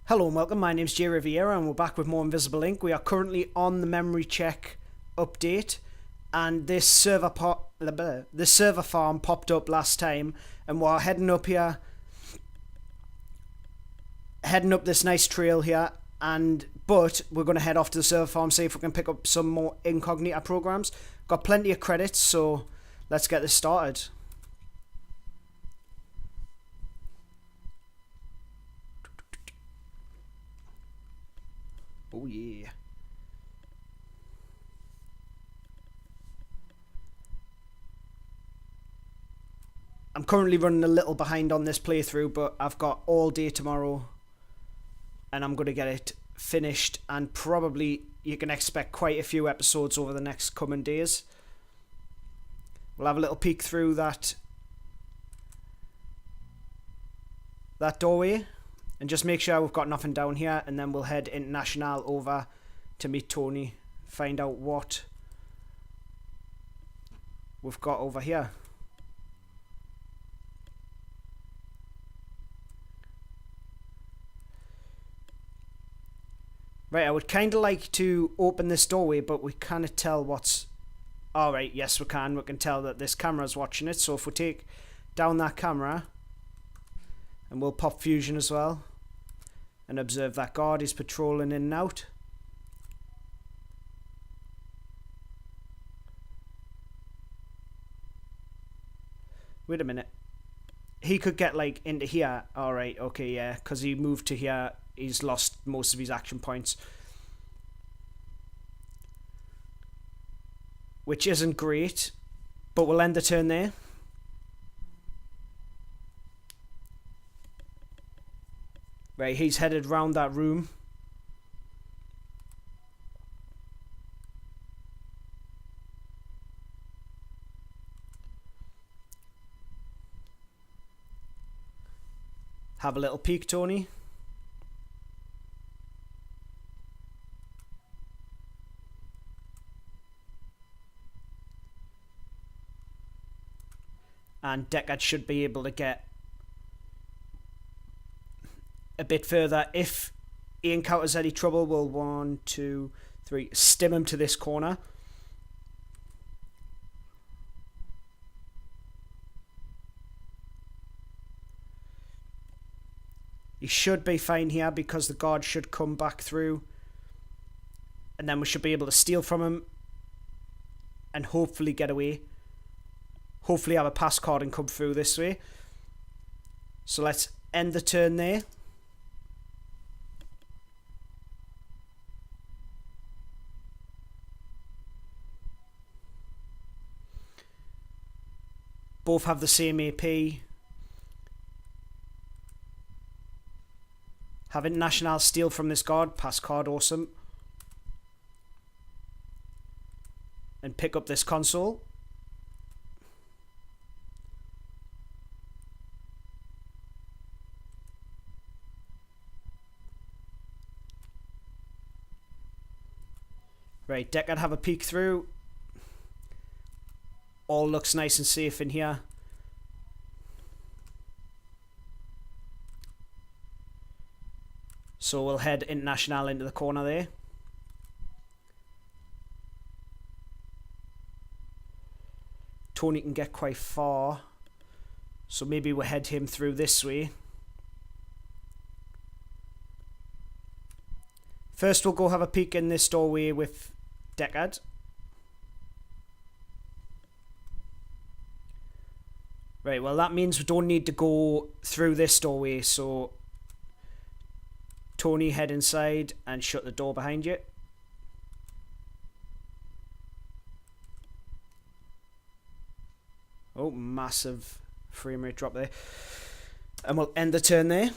Hello and welcome, my name's Jay Riviera and we're back with more Invisible Ink. We are currently on the memory check update, and this server farm popped up last time, and we're heading up here, heading up this nice trail here, but we're going to head off to the server farm, see if we can pick up some more incognita programs. Got plenty of credits, so let's get this started. Oh yeah. I'm currently running a little behind on this playthrough, but I've got all day tomorrow and I'm going to get it finished, and probably you can expect quite a few episodes over the next coming days. We'll have a little peek through that doorway and just make sure we've got nothing down here, and then we'll head international over to meet Tony, find out what we've got over here. Right, I would kind of like to open this doorway, but we can't tell what's... Alright, yes we can. We can tell that this camera's watching it, so if we take down that camera, and we'll pop fusion as well, and observe that guard is patrolling in and out. Wait a minute. He could get like into here. Alright, okay, yeah, because he moved to here. He's lost most of his action points, which isn't great, but we'll end the turn there. Right, he's headed round that room. Have a little peek, Tony. And Deckard should be able to get a bit further. If he encounters any trouble, we'll 1, 2, 3 stim him to this corner. He should be fine here because the guard should come back through, and then we should be able to steal from him and hopefully get away. Hopefully have a pass card and come through this way. So let's end the turn there. Both have the same AP. Have international steal from this guard. Pass card, awesome. And pick up this console. Right, Deckard have a peek through. All looks nice and safe in here. So we'll head international into the corner there. Tony can get quite far, so maybe we'll head him through this way. First we'll go have a peek in this doorway with Deckard. Right, well that means we don't need to go through this doorway, so Tony, head inside and shut the door behind you. Oh, massive frame rate drop there. And we'll end the turn there.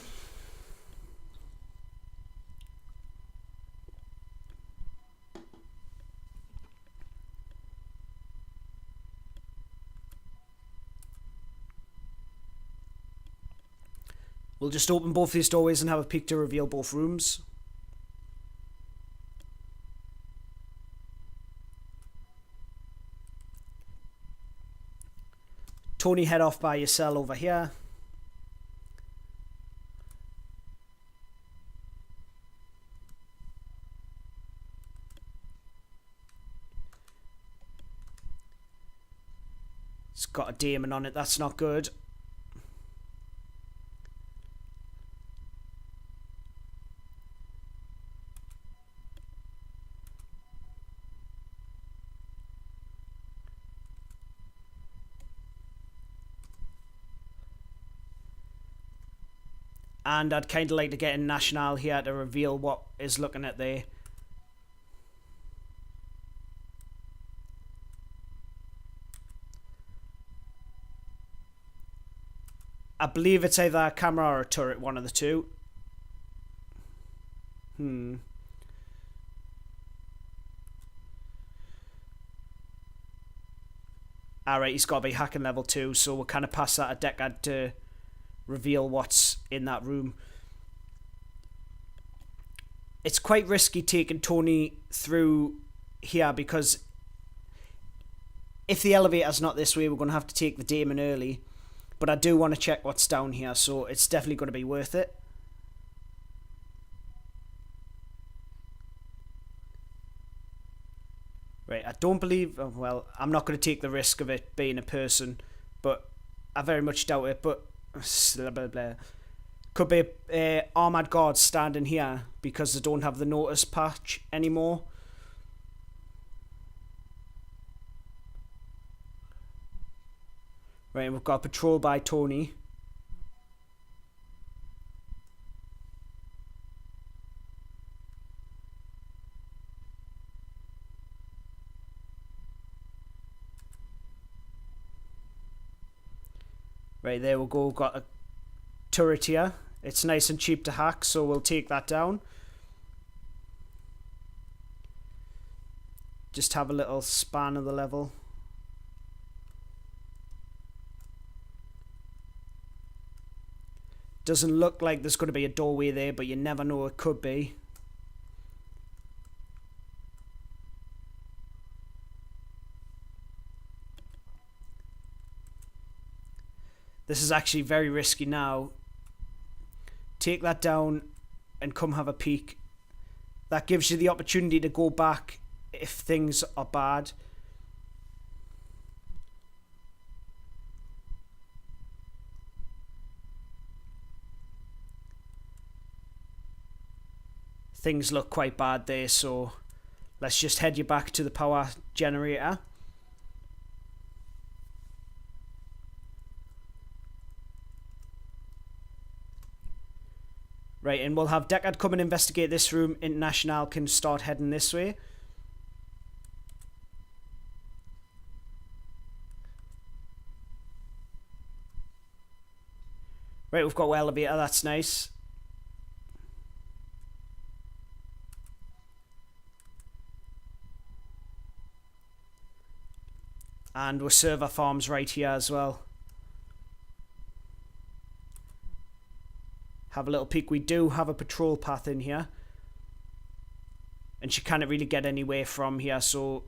We'll just open both these doorways and have a peek to reveal both rooms. Tony, head off by your cell over here. got a demon on it. That's not good. And I'd kind of like to get internationale here to reveal what is looking at there. I believe it's either a camera or a turret, one of the two. Alright, he's got to be hacking level 2, so we'll kind of pass that at deckard to reveal what's in that room. It's quite risky taking Tony through here, because if the elevator's not this way, we're going to have to take the demon early. But I do want to check what's down here, so it's definitely going to be worth it. Right, I don't believe... well, I'm not going to take the risk of it being a person, but I very much doubt it. But blah, blah, blah. Could be armoured guards standing here because they don't have the notice patch anymore. Right, we've got a patrol by Tony. Right, there we go. We've got a turret here. It's nice and cheap to hack, so we'll take that down. Just have a little span of the level. Doesn't look like there's going to be a doorway there, but you never know, it could be. This is actually very risky now. Take that down and come have a peek. That gives you the opportunity to go back if things are bad. Things look quite bad there, so let's just head you back to the power generator. Right, and we'll have deckard come and investigate this room. Internationale can start heading this way. Right, we've got an elevator, that's nice. And we're server farms right here as well. Have a little peek. We do have a patrol path in here. And she can't really get anywhere from here, so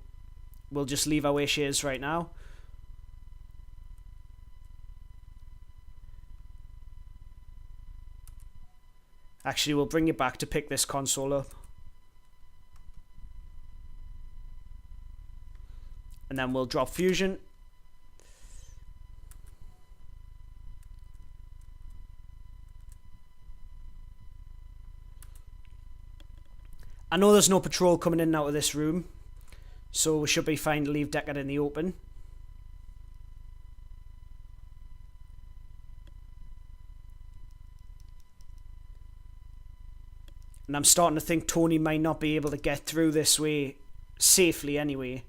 we'll just leave her where she is right now. Actually, we'll bring you back to pick this console up. And then we'll drop fusion. I know there's no patrol coming in and out of this room, so we should be fine to leave deckard in the open. And I'm starting to think Tony might not be able to get through this way safely anyway.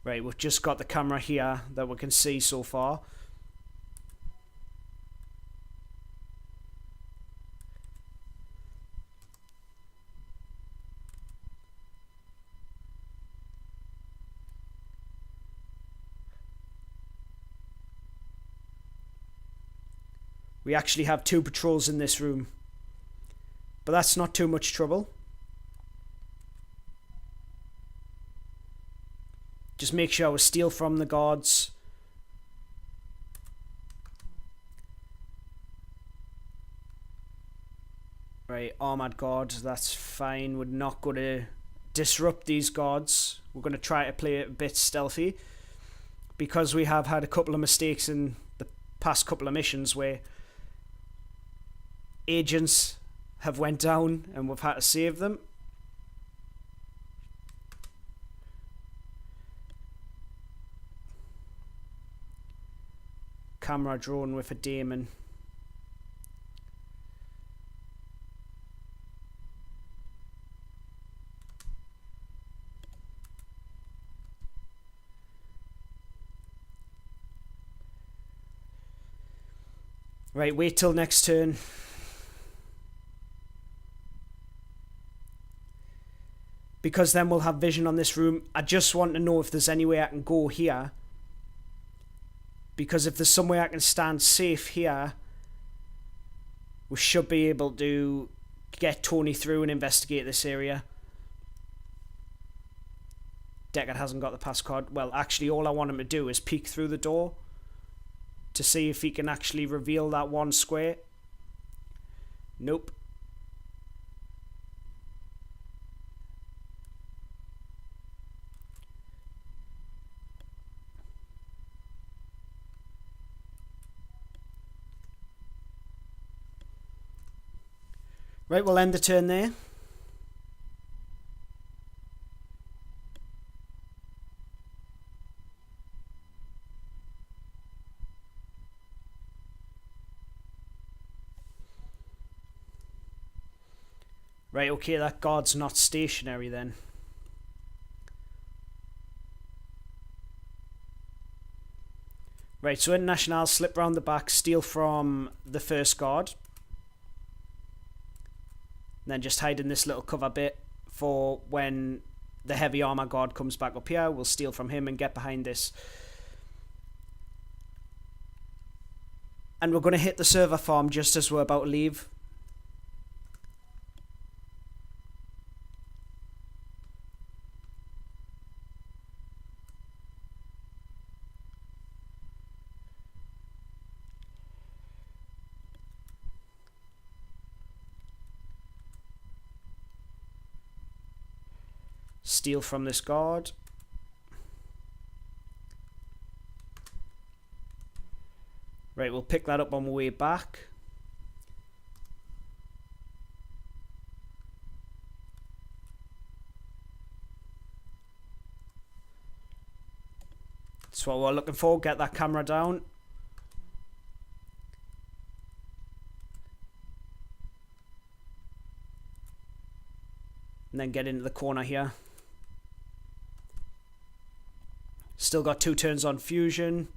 Right, we've just got the camera here that we can see so far. We actually have 2 patrols in this room, but that's not too much trouble. Just make sure we steal from the gods. Right, armored god, that's fine. We're not going to disrupt these gods. We're going to try to play it a bit stealthy, because we have had a couple of mistakes in the past couple of missions where agents have went down and we've had to save them. Camera drone with a daemon. Right, wait till next turn. Because then we'll have vision on this room. I just want to know if there's any way I can go here. Because if there's some way I can stand safe here, we should be able to get Tony through and investigate this area. Deckard hasn't got the pass card. Well, actually, all I want him to do is peek through the door to see if he can actually reveal that one square. Nope. Right, we'll end the turn there. Right, okay, that guard's not stationary then. Right, so internationale, slip round the back, steal from the first guard. And then just hide in this little cover bit for when the heavy armor guard comes back up here. We'll steal from him and get behind this. And we're going to hit the server farm just as we're about to leave. Steal from this guard. Right, we'll pick that up on the way back. That's what we're looking for. Get that camera down. And then get into the corner here. Still got 2 turns on fusion.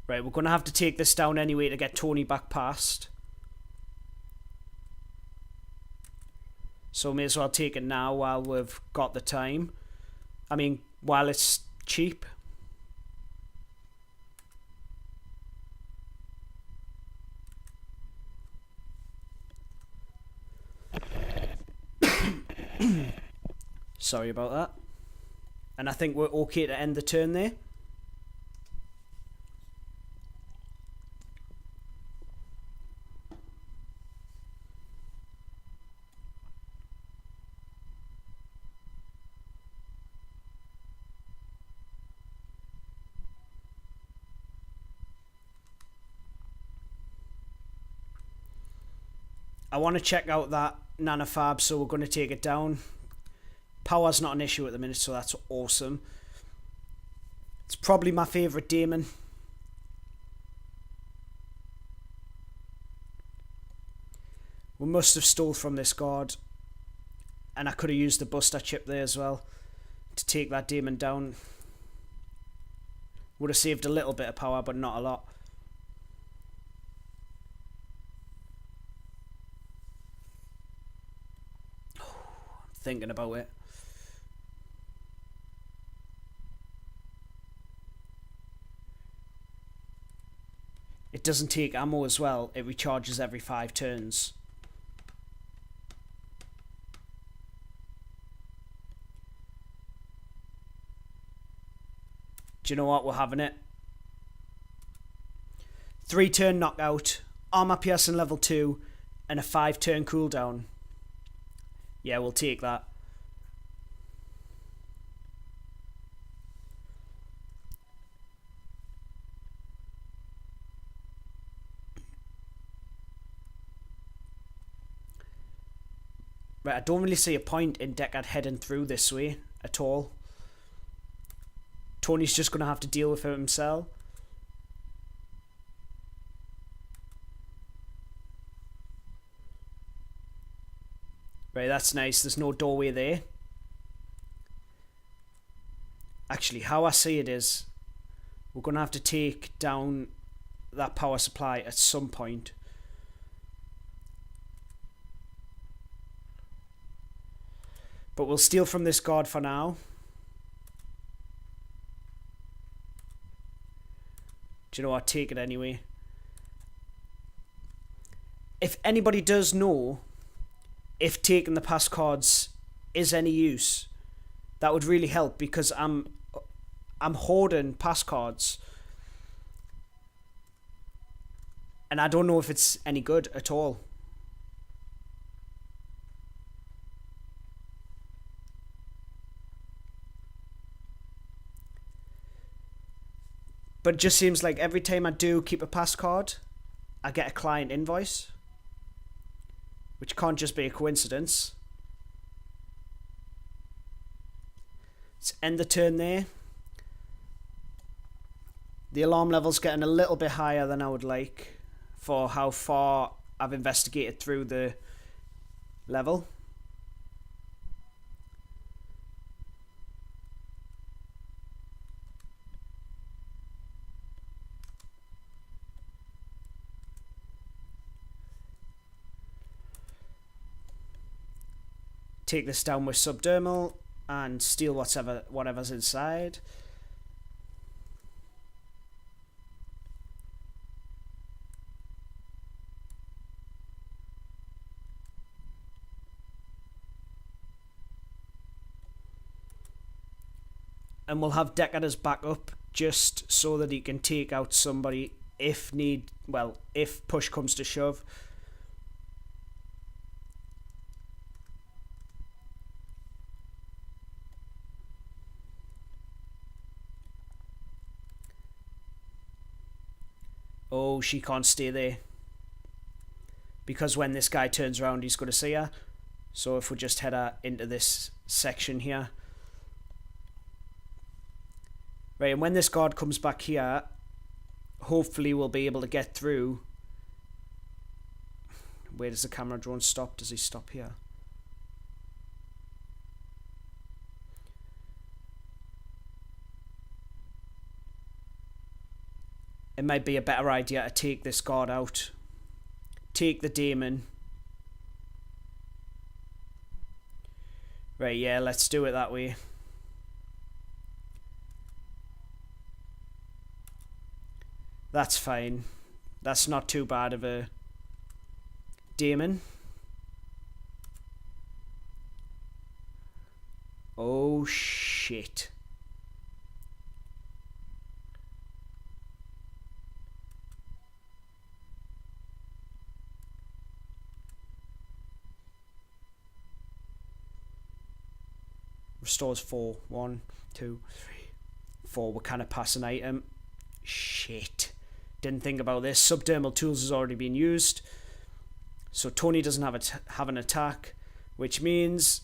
Right, we're going to have to take this down anyway to get Tony back past. So may as well take it now while we've got the time. I mean, while it's cheap. Sorry about that. And I think we're okay to end the turn there. I want to check out that nanofab, so we're going to take it down. Power's not an issue at the minute, so that's awesome. It's probably my favourite daemon. We must have stole from this guard. And I could have used the buster chip there as well to take that daemon down. Would have saved a little bit of power, but not a lot. Thinking about it. it doesn't take ammo as well. It recharges every 5 turns. Do you know what? We're having it. 3-turn knockout, armor piercing level 2, and a 5-turn cooldown. Yeah, we'll take that. Right, I don't really see a point in Deckard heading through this way at all. Tony's just going to have to deal with it himself. Right, that's nice. There's no doorway there. Actually, how I see it is, we're going to have to take down that power supply at some point. But we'll steal from this guard for now. Do you know what? Take it anyway. If anybody does know if taking the pass cards is any use, that would really help, because I'm hoarding pass cards and I don't know if it's any good at all. But it just seems like every time I do keep a pass card, I get a client invoice, which can't just be a coincidence. Let's end the turn there. The alarm level's getting a little bit higher than I would like for how far I've investigated through the level. Take this down with subdermal and steal whatever's inside. And we'll have Deckard as backup, just so that he can take out somebody if if push comes to shove. Oh, she can't stay there, because when this guy turns around, he's going to see her. So if we just head her into this section here. Right, and when this guard comes back here, hopefully we'll be able to get through. Where does the camera drone stop? Does he stop here? It might be a better idea to take this guard out. Take the demon. Right, yeah, let's do it that way. That's fine. That's not too bad of a demon. Oh, shit. Restores 4. 1, 2, 3, 4. We're kind of past an item. Shit. Didn't think about this. Subdermal tools has already been used. So Tony doesn't have an attack, which means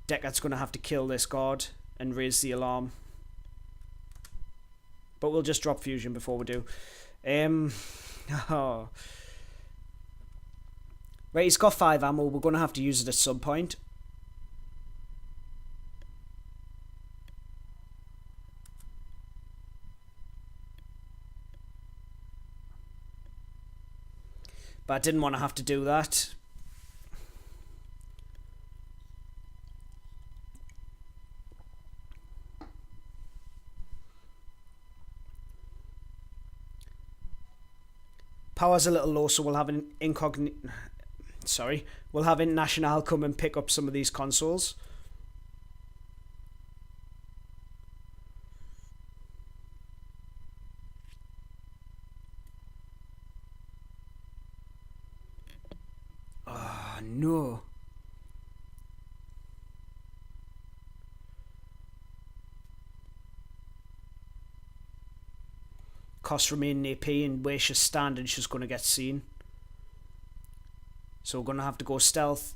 Deckard's going to have to kill this guard and raise the alarm. But we'll just drop fusion before we do. Oh. Right, he's got 5 ammo. We're going to have to use it at some point. But I didn't want to have to do that. Power's a little low, so we'll have an we'll have internationale come and pick up some of these consoles. Oh no. Costs remain AP, and where she's standing, she's going to get seen. So we're going to have to go stealth.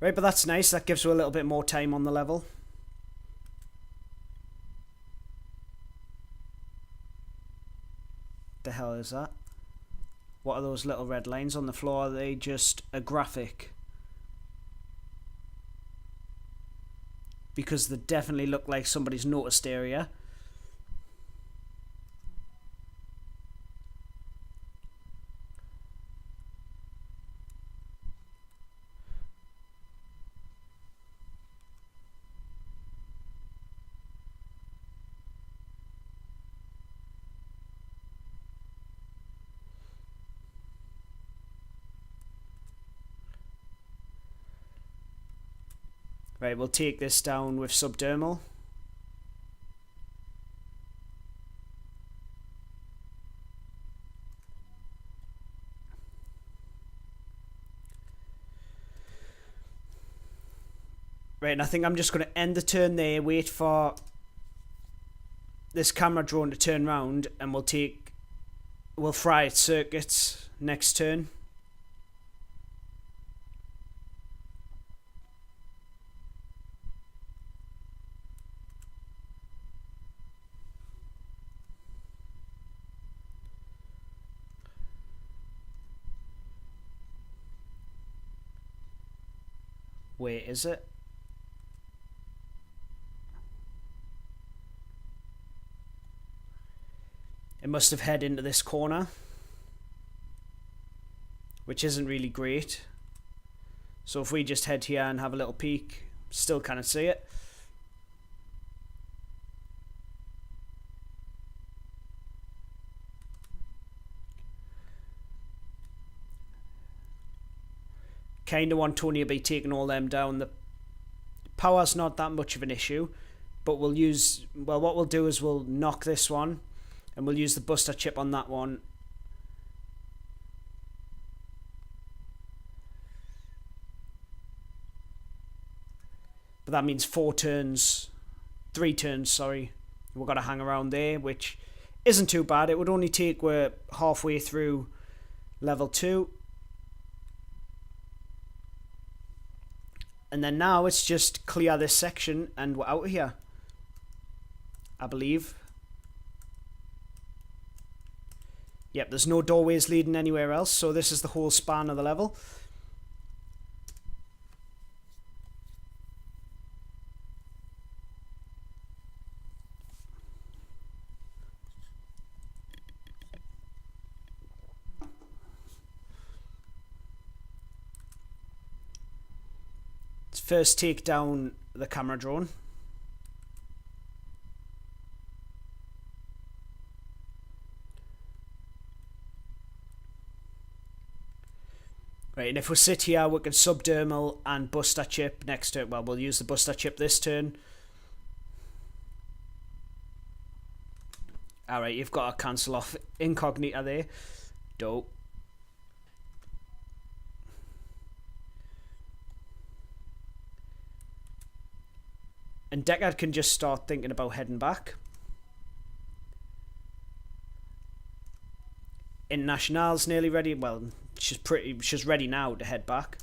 Right, but that's nice. That gives her a little bit more time on the level. The hell is that? What are those little red lines on the floor? Are they just a graphic? Because they definitely look like somebody's noticed area. Right, we'll take this down with subdermal. Right, and I think I'm just going to end the turn there, wait for this camera drone to turn around, and we'll fry its circuits next turn. Where is it? It must have headed into this corner, which isn't really great. So if we just head here and have a little peek, still can't see it. Kind of want Tony to be taking all them down. The power's not that much of an issue, but what we'll do is we'll knock this one, and we'll use the buster chip on that one. But that means 3 turns, sorry. We've got to hang around there, which isn't too bad. It would only take, we're halfway through level 2. And then now it's just clear this section and we're out of here, I believe. Yep, there's no doorways leading anywhere else, so this is the whole span of the level. Let's first take down the camera drone. Right, and if we sit here, we can subdermal and buster chip next turn. Well, we'll use the buster chip this turn. Alright, you've got to cancel off incognita there. Dope. And Deckard can just start thinking about heading back. Internationale's nearly ready. Well, she's ready now to head back.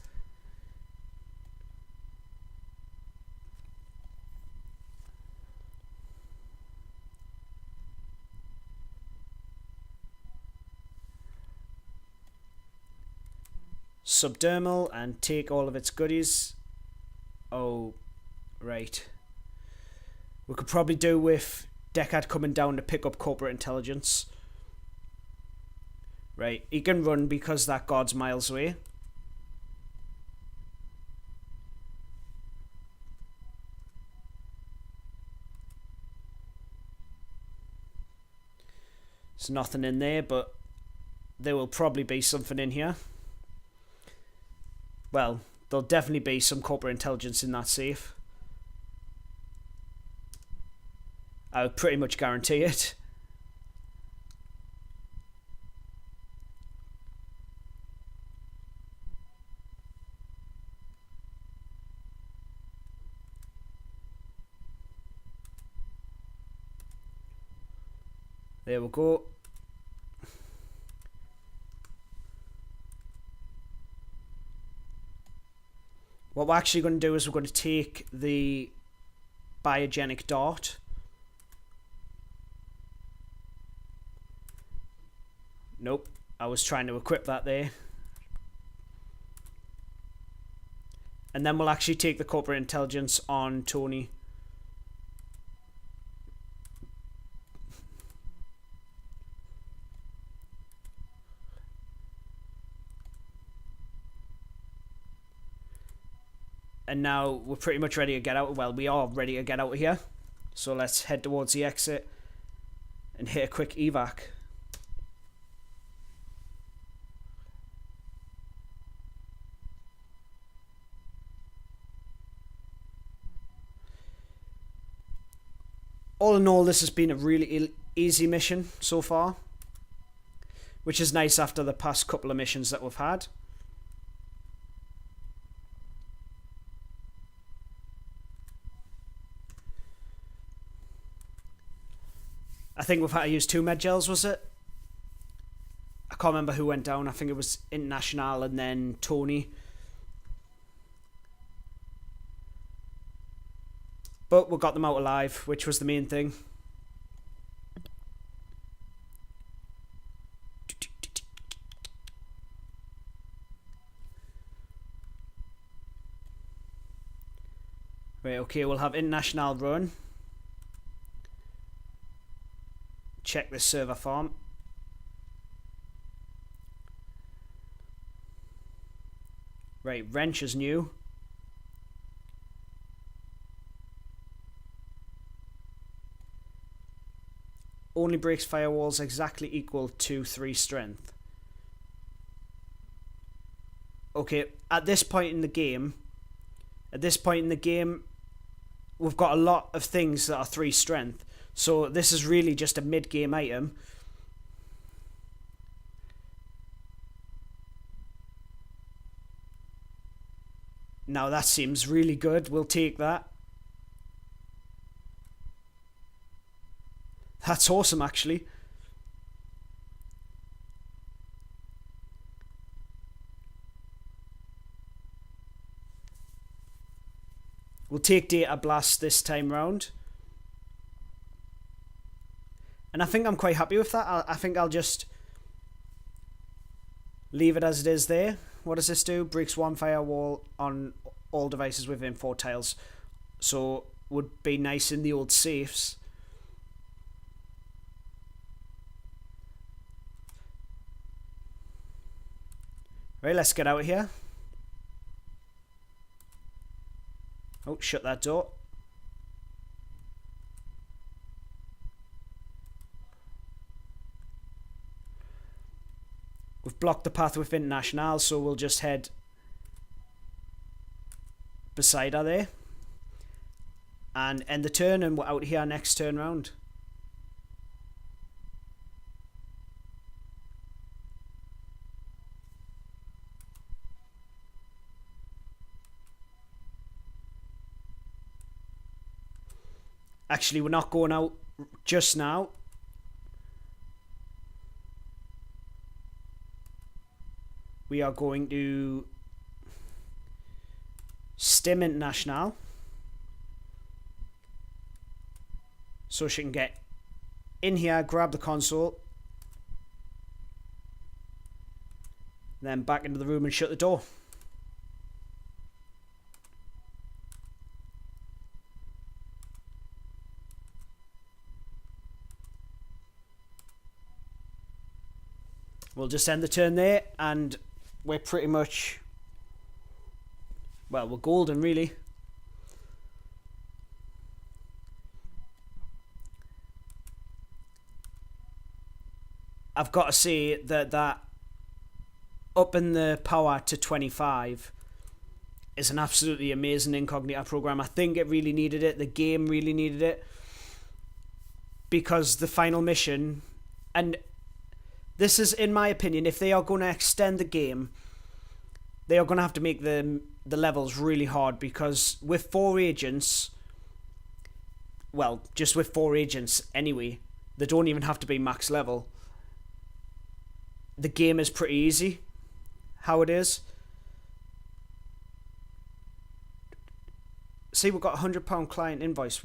Subdermal and take all of its goodies. Oh, right. We could probably do with Deckard coming down to pick up corporate intelligence. Right, he can run because that guard's miles away. There's nothing in there, but there will probably be something in here. Well, there'll definitely be some corporate intelligence in that safe. I would pretty much guarantee it. There we go. What we're actually going to do is we're going to take the biogenic dart. Nope, I was trying to equip that there. And then we'll actually take the corporate intelligence on Tony. And now we're pretty much ready to get out. Well, we are ready to get out of here. So let's head towards the exit and hit a quick evac. All in all, this has been a really easy mission so far, which is nice after the past couple of missions that we've had. I think we've had to use 2 med gels, was it? I can't remember who went down. I think it was Internationale and then Tony. But we got them out alive, which was the main thing. Right, okay, we'll have International run. Check this server farm. Right, wrench is new. Only breaks firewalls exactly equal to 3 strength. Okay, at this point in the game, we've got a lot of things that are 3 strength. So this is really just a mid-game item. Now that seems really good. We'll take that. That's awesome, actually. We'll take Data Blast this time round. And I think I'm quite happy with that. I think I'll just leave it as it is there. What does this do? Breaks 1 firewall on all devices within 4 tiles. So would be nice in the old safes. Right, let's get out of here. Oh, shut that door. We've blocked the path with International, so we'll just head beside her there. And end the turn, and we're out here next turn round. Actually, we're not going out just now. We are going to stim International so she can get in here, grab the console, then back into the room and shut the door. We'll just end the turn there, and we're pretty much, well, we're golden, really. I've got to say that upping the power to 25 is an absolutely amazing incognito program. I think it really needed it. The game really needed it. Because the final mission, and this is, in my opinion, if they are going to extend the game, they are going to have to make the levels really hard, because with 4 agents, well, just with 4 agents anyway, they don't even have to be max level. The game is pretty easy, how it is. See, we've got £100 client invoice.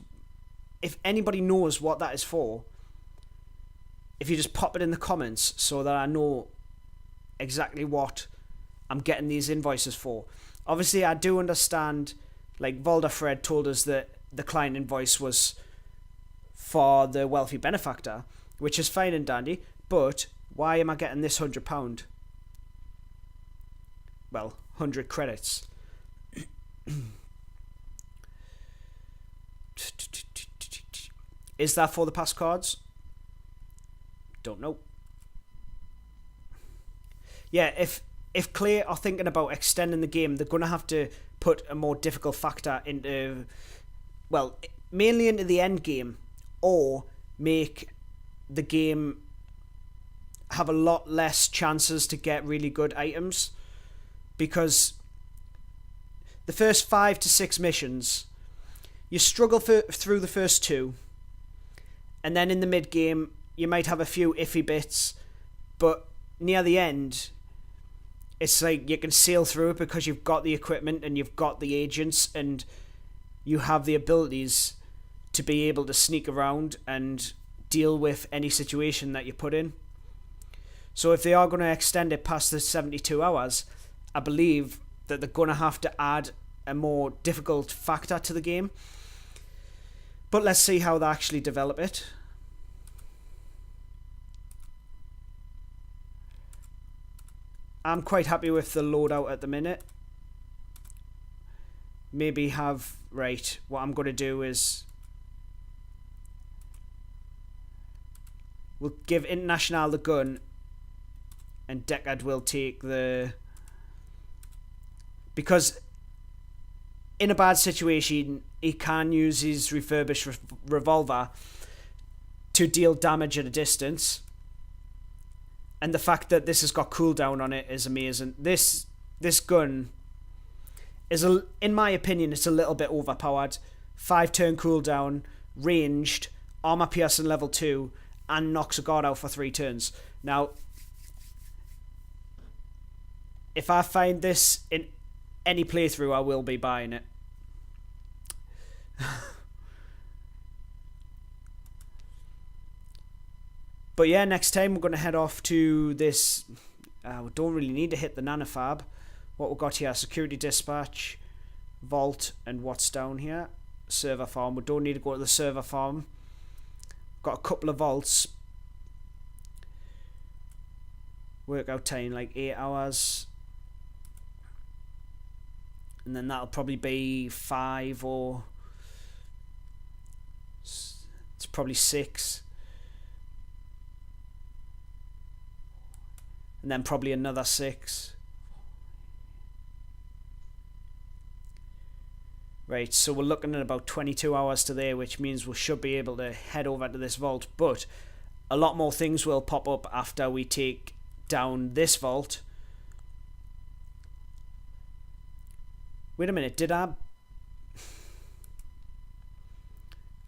If anybody knows what that is for, if you just pop it in the comments so that I know exactly what I'm getting these invoices for. Obviously, I do understand, like Volder Fred told us that the client invoice was for the wealthy benefactor, which is fine and dandy, but why am I getting this £100? Well, 100 credits. Is that for the past cards? Don't know. Yeah, if Klei are thinking about extending the game, they're going to have to put a more difficult factor into, well, mainly into the end game, or make the game have a lot less chances to get really good items, because the first 5 to 6 missions, you struggle through the first 2, and then in the mid game you might have a few iffy bits, but near the end it's like you can sail through it because you've got the equipment and you've got the agents and you have the abilities to be able to sneak around and deal with any situation that you put in. So if they are going to extend it past the 72 hours, I believe that they're going to have to add a more difficult factor to the game. But let's see how they actually develop it. I'm quite happy with the loadout at the minute. Maybe have... Right, what I'm going to do is... we'll give Internationale the gun, and Deckard will take the... Because in a bad situation, he can use his refurbished revolver to deal damage at a distance. And the fact that this has got cooldown on it is amazing. This gun is, in my opinion, it's a little bit overpowered. 5-turn cooldown, ranged, armor piercing level 2, and knocks a guard out for 3 turns. Now, if I find this in any playthrough, I will be buying it. But yeah, next time we're going to head off to this... we don't really need to hit the nanofab. What we've got here, security dispatch, vault, and what's down here? Server farm. We don't need to go to the server farm. Got a couple of vaults. Workout time, like 8 hours. And then that'll probably be 5 or... it's probably 6. And then probably another 6. Right, so we're looking at about 22 hours to there, which means we should be able to head over to this vault. But a lot more things will pop up after we take down this vault. Wait a minute, did I...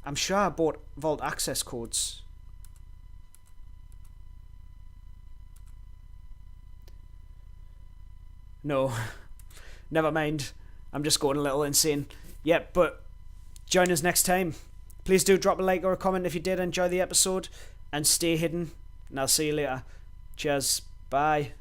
I'm sure I bought vault access codes. No, never mind. I'm just going a little insane. Yep, but join us next time. Please do drop a like or a comment if you did enjoy the episode, and stay hidden, and I'll see you later. Cheers. Bye.